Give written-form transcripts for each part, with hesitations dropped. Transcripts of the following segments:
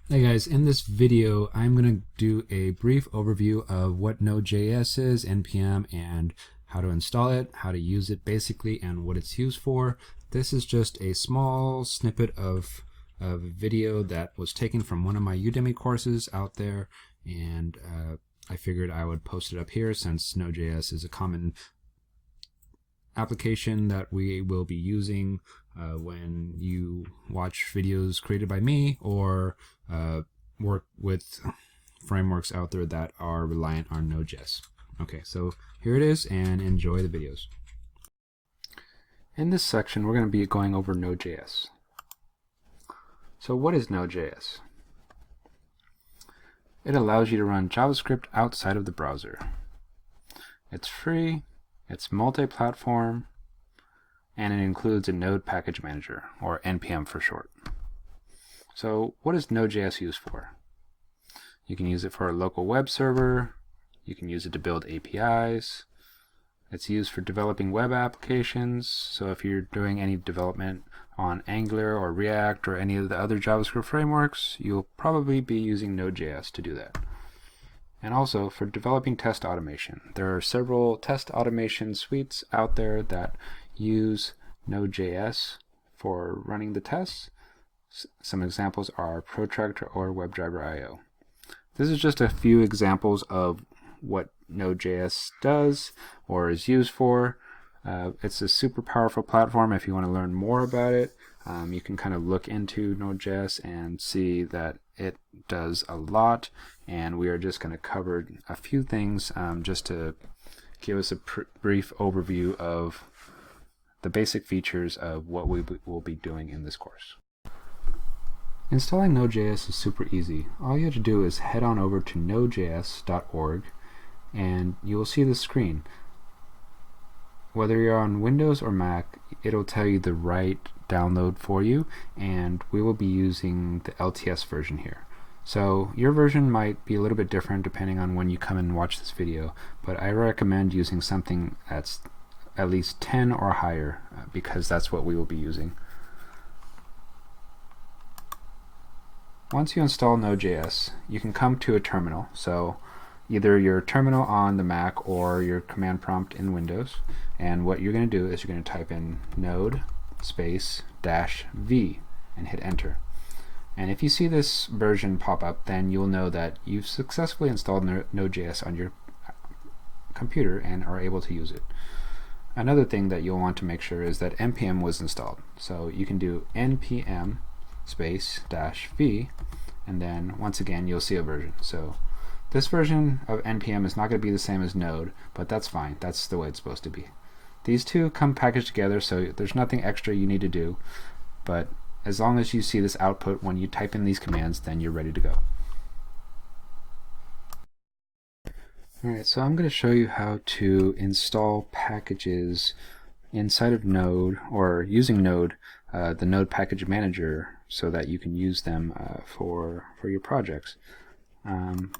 Hey guys, in this video I'm going to do a brief overview of what Node.js is, NPM, and how to install it, how to use it basically, and what it's used for. This is just a small snippet of a video that was taken from one of my Udemy courses out there, and I figured I would post it up here since Node.js is a common application that we will be using when you watch videos created by me or work with frameworks out there that are reliant on Node.js. Okay, so here it is, and enjoy the videos. In this section, we're going to be going over Node.js. So what is Node.js? It allows you to run JavaScript outside of the browser. It's free, it's multi-platform, and it includes a Node Package Manager, or NPM for short. So what is Node.js used for? You can use it for a local web server, you can use it to build APIs, it's used for developing web applications, so if you're doing any development on Angular or React or any of the other JavaScript frameworks, you'll probably be using Node.js to do that. And also for developing test automation. There are several test automation suites out there that use Node.js for running the tests. Some examples are Protractor or WebDriver IO. This is just a few examples of what Node.js does or is used for. It's a super powerful platform. If you want to learn more about it, you can kind of look into Node.js and see that it does a lot, and we are just going to cover a few things just to give us a brief overview of the basic features of what we will be doing in this course. Installing Node.js is super easy. All you have to do is head on over to nodejs.org and you will see the screen. Whether you're on Windows or Mac, it'll tell you the right download for you, and we will be using the LTS version here. So your version might be a little bit different depending on when you come and watch this video, but I recommend using something that's at least 10 or higher because that's what we will be using. Once you install Node.js, you can come to a terminal, so either your terminal on the Mac or your command prompt in Windows, and what you're going to do is you're going to type in node space -v and hit enter. And if you see this version pop up, then you'll know that you've successfully installed Node.js on your computer and are able to use it. Another thing that you'll want to make sure is that npm was installed. So you can do npm space -v, and then once again you'll see a version. So this version of npm is not going to be the same as Node, but that's fine. That's the way it's supposed to be. These two come packaged together, so there's nothing extra you need to do, but as long as you see this output when you type in these commands, then you're ready to go. Alright, so I'm going to show you how to install packages inside of Node, or using Node, the Node Package Manager, so that you can use them for your projects.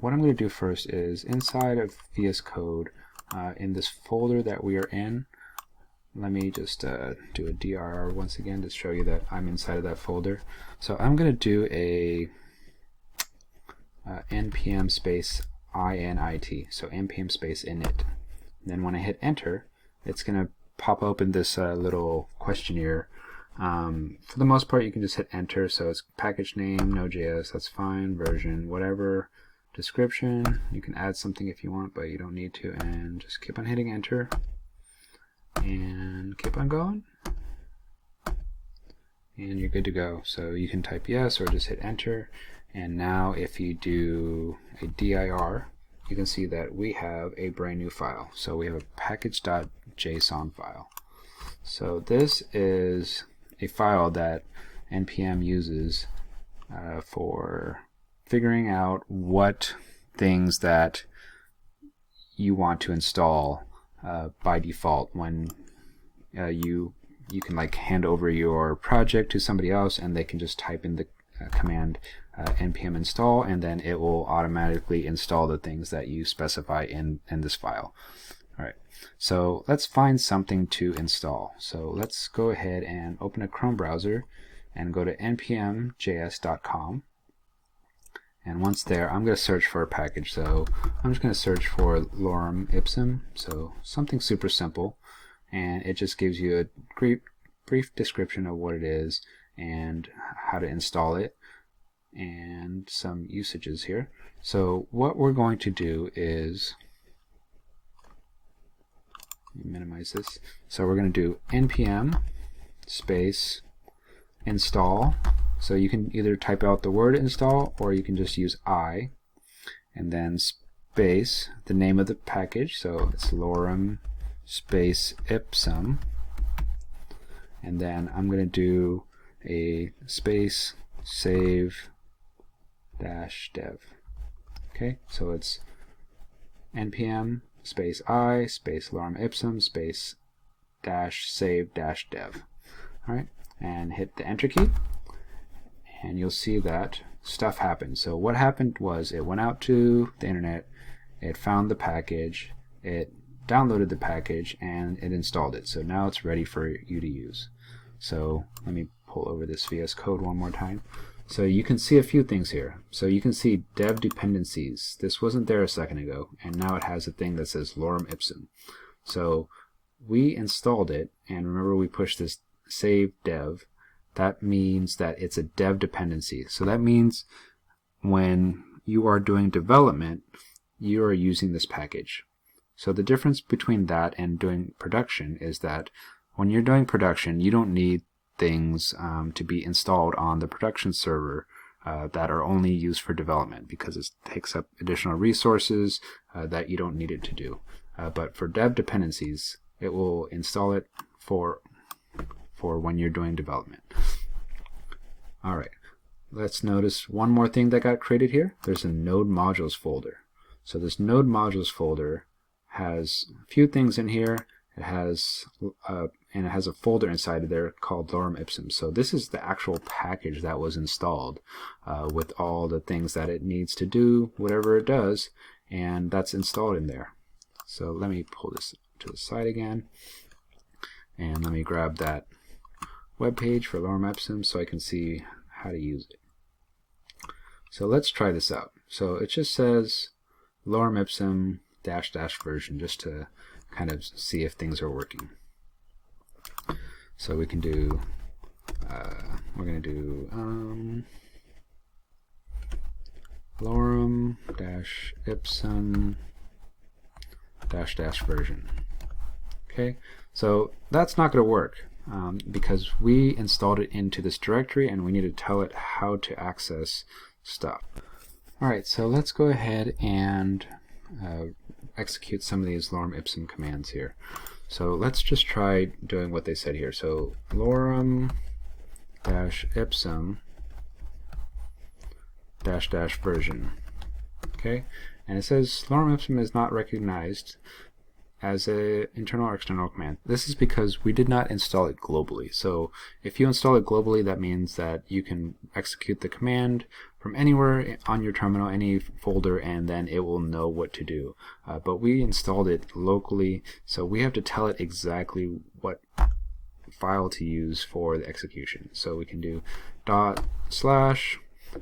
What I'm going to do first is inside of VS Code, in this folder that we are in, let me just do a dir once again to show you that I'm inside of that folder. So I'm going to do a npm space init, so npm space init. And then when I hit enter, it's going to pop open this little questionnaire. For the most part, you can just hit enter, so it's package name, Node.js, that's fine, version, whatever, description, you can add something if you want, but you don't need to, and just keep on hitting enter, and keep on going, and you're good to go. So you can type yes, or just hit enter, and now if you do a dir, you can see that we have a brand new file. So we have a package.json file. So this is a file that npm uses for figuring out what things that you want to install by default when you can like hand over your project to somebody else, and they can just type in the command npm install, and then it will automatically install the things that you specify in this file. Alright, so let's find something to install. So let's go ahead and open a Chrome browser and go to npmjs.com, And once there, I'm going to search for a package. So I'm just going to search for lorem ipsum, so something super simple, and it just gives you a brief description of what it is and how to install it and some usages here. So what we're going to do is minimize this. So we're going to do npm space install. So you can either type out the word install or you can just use I, and then space the name of the package. So it's lorem space ipsum, and then I'm going to do a space save dash dev. Okay, so it's npm space I space lorem ipsum space dash save dash dev. All right, and hit the enter key, and you'll see that stuff happened. So what happened was it went out to the internet, it found the package, it downloaded the package, and it installed it. So now it's ready for you to use. So let me pull over this VS Code one more time. So you can see a few things here. So you can see dev dependencies. This wasn't there a second ago, and now it has a thing that says lorem ipsum. So we installed it, and remember we pushed this save dev. That means that it's a dev dependency. So that means when you are doing development, you are using this package. So the difference between that and doing production is that when you're doing production, you don't need things to be installed on the production server that are only used for development, because it takes up additional resources that you don't need it to do. But for dev dependencies, it will install it for when you're doing development. All right, let's notice one more thing that got created here. There's a node modules folder. So this node modules folder has a few things in here. It has a folder inside of there called lorem ipsum. So this is the actual package that was installed with all the things that it needs to do, whatever it does, and that's installed in there. So let me pull this to the side again, and let me grab that web page for lorem ipsum so I can see how to use it. So let's try this out. So it just says lorem ipsum -- version, just to kind of see if things are working. So we can do we're going to do lorem ipsum -- version. Okay, so that's not going to work because we installed it into this directory and we need to tell it how to access stuff. Alright, so let's go ahead and execute some of these lorem ipsum commands here. So let's just try doing what they said here. So lorem -ipsum -- version. Okay, and it says lorem ipsum is not recognized as an internal or external command. This is because we did not install it globally. So if you install it globally, that means that you can execute the command from anywhere on your terminal, any folder, and then it will know what to do. But we installed it locally, so we have to tell it exactly what file to use for the execution. So we can do /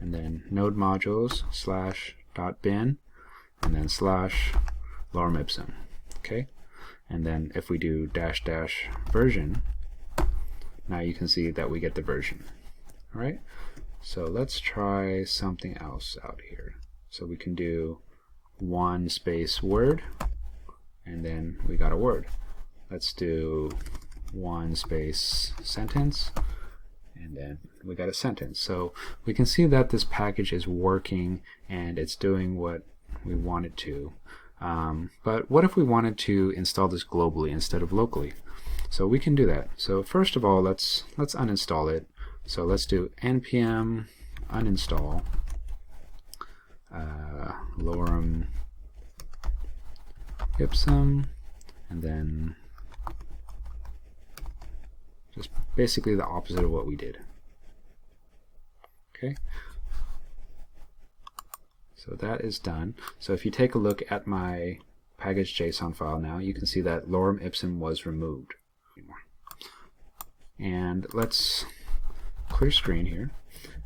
and then node modules / .bin and then / lorem ipsum. Okay, and then if we do -- version, now you can see that we get the version. All right, so let's try something else out here. So we can do one space word, and then we got a word. Let's do one space sentence, and then we got a sentence. So we can see that this package is working and it's doing what we want it to. But what if we wanted to install this globally instead of locally? So we can do that. So first of all, let's uninstall it. So let's do npm uninstall lorem ipsum, and then just basically the opposite of what we did. Okay. So that is done. So if you take a look at my package.json file now, you can see that lorem ipsum was removed. And let's clear screen here.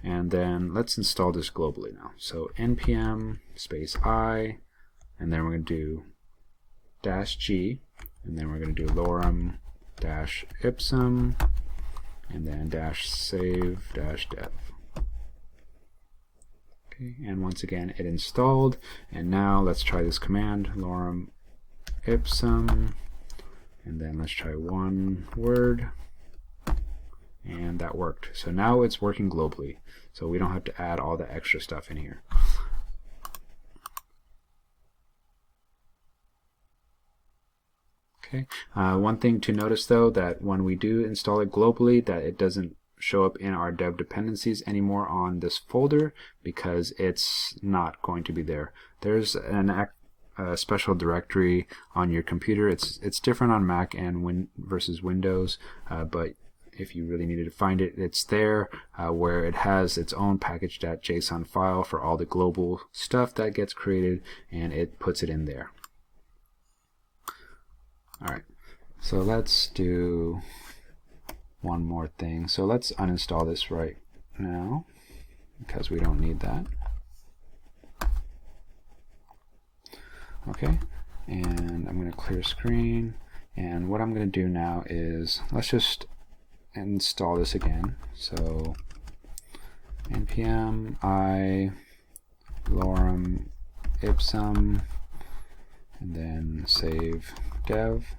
And then let's install this globally now. So npm space I, and then we're going to do -g, and then we're going to do lorem -ipsum, and then -save -dev. Okay, and once again it installed, and now let's try this command, lorem ipsum, and then let's try one word, and that worked. So now it's working globally, so we don't have to add all the extra stuff in here. Okay. One thing to notice though, that when we do install it globally, that it doesn't show up in our dev dependencies anymore on this folder, because it's not going to be there. There's a special directory on your computer. It's different on Mac and versus Windows, but if you really needed to find it, it's there, where it has its own package.json file for all the global stuff that gets created, and it puts it in there. Alright, so let's do one more thing. So let's uninstall this right now, because we don't need that. Okay, and I'm going to clear screen, and what I'm going to do now is, let's just install this again. So npm I lorem ipsum, and then save dev.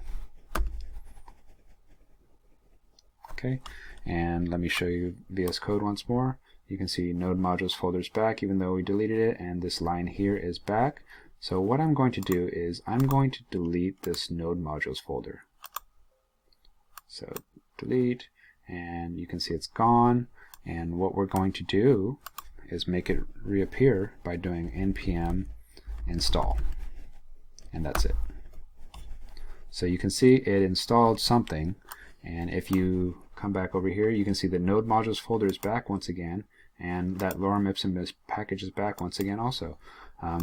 Okay, and let me show you VS Code once more. You can see node modules folder is back, even though we deleted it, and this line here is back. So what I'm going to do is I'm going to delete this node modules folder. So delete, and you can see it's gone, and what we're going to do is make it reappear by doing npm install, and that's it. So you can see it installed something, and if you come back over here, you can see the node modules folder is back once again, and that lorem ipsum package is back once again also.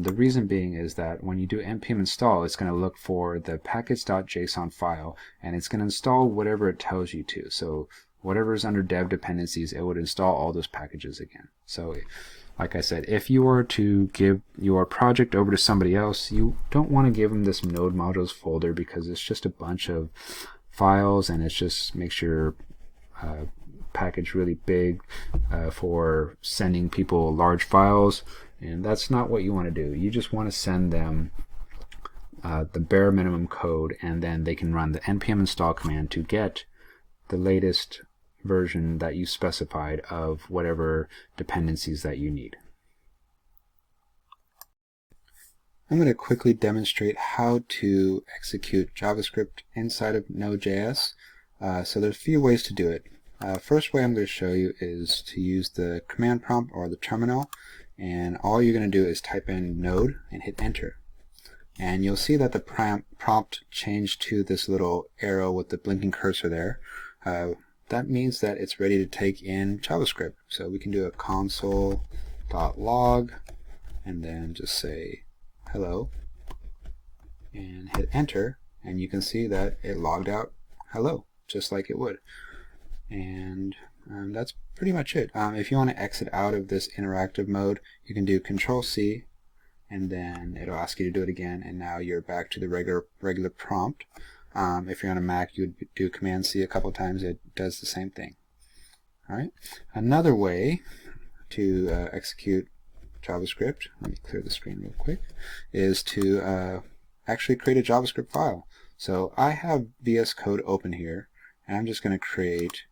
The reason being is that when you do npm install, it's going to look for the package.json file, and it's going to install whatever it tells you to. So whatever is under dev dependencies, it would install all those packages again. So like I said, if you were to give your project over to somebody else, you don't want to give them this node modules folder, because it's just a bunch of files, and it just makes your package really big for sending people large files, and that's not what you want to do. You just want to send them the bare minimum code, and then they can run the npm install command to get the latest version that you specified of whatever dependencies that you need. I'm going to quickly demonstrate how to execute JavaScript inside of Node.js. So there's a few ways to do it. First way I'm going to show you is to use the command prompt or the terminal, and all you're going to do is type in node and hit enter. And you'll see that the prompt changed to this little arrow with the blinking cursor there. That means that it's ready to take in JavaScript. So we can do a console.log and then just say hello and hit enter, and you can see that it logged out hello, just like it would. And that's pretty much it. If you want to exit out of this interactive mode, you can do Control-C, and then it'll ask you to do it again, and now you're back to the regular prompt. If you're on a Mac, you would do Command-C a couple times. It does the same thing. All right. Another way to execute JavaScript, let me clear the screen real quick, is to actually create a JavaScript file. So I have VS Code open here, and I'm just going to create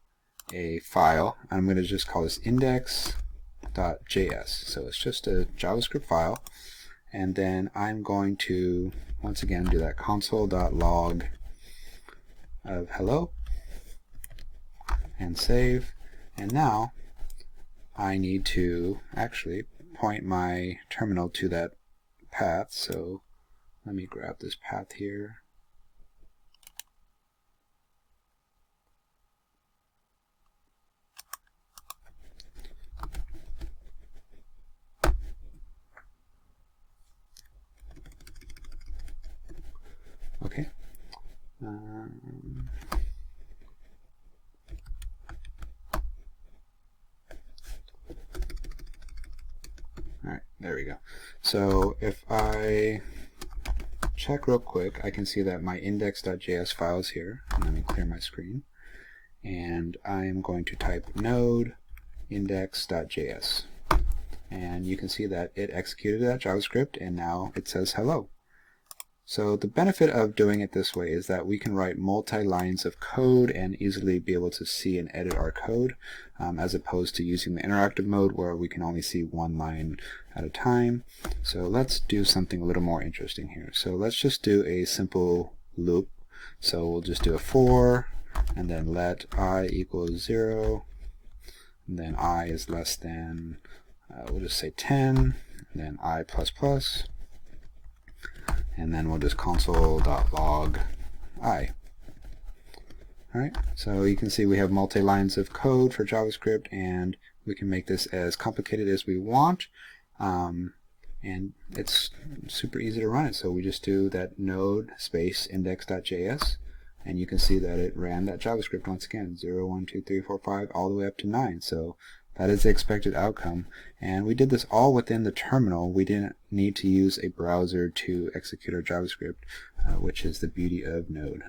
a file. I'm going to just call this index.js. So it's just a JavaScript file, and then I'm going to once again do that console.log of hello and save. And now I need to actually point my terminal to that path. So let me grab this path here. Okay. There we go. So if I check real quick, I can see that my index.js file is here. And let me clear my screen. And I am going to type node index.js. And you can see that it executed that JavaScript, and now it says hello. So the benefit of doing it this way is that we can write multi-lines of code and easily be able to see and edit our code, as opposed to using the interactive mode where we can only see one line at a time. So let's do something a little more interesting here. So let's just do a simple loop. So we'll just do a for, and then let I equals 0, and then I is less than, we'll just say 10, and then I plus plus, and then we'll just console.log I. Alright, so you can see we have multi-lines of code for JavaScript, and we can make this as complicated as we want, and it's super easy to run it. So we just do that node space index.js, and you can see that it ran that JavaScript once again, 0, 1, 2, 3, 4, 5, all the way up to 9. So that is the expected outcome. And we did this all within the terminal. We didn't need to use a browser to execute our JavaScript, which is the beauty of Node.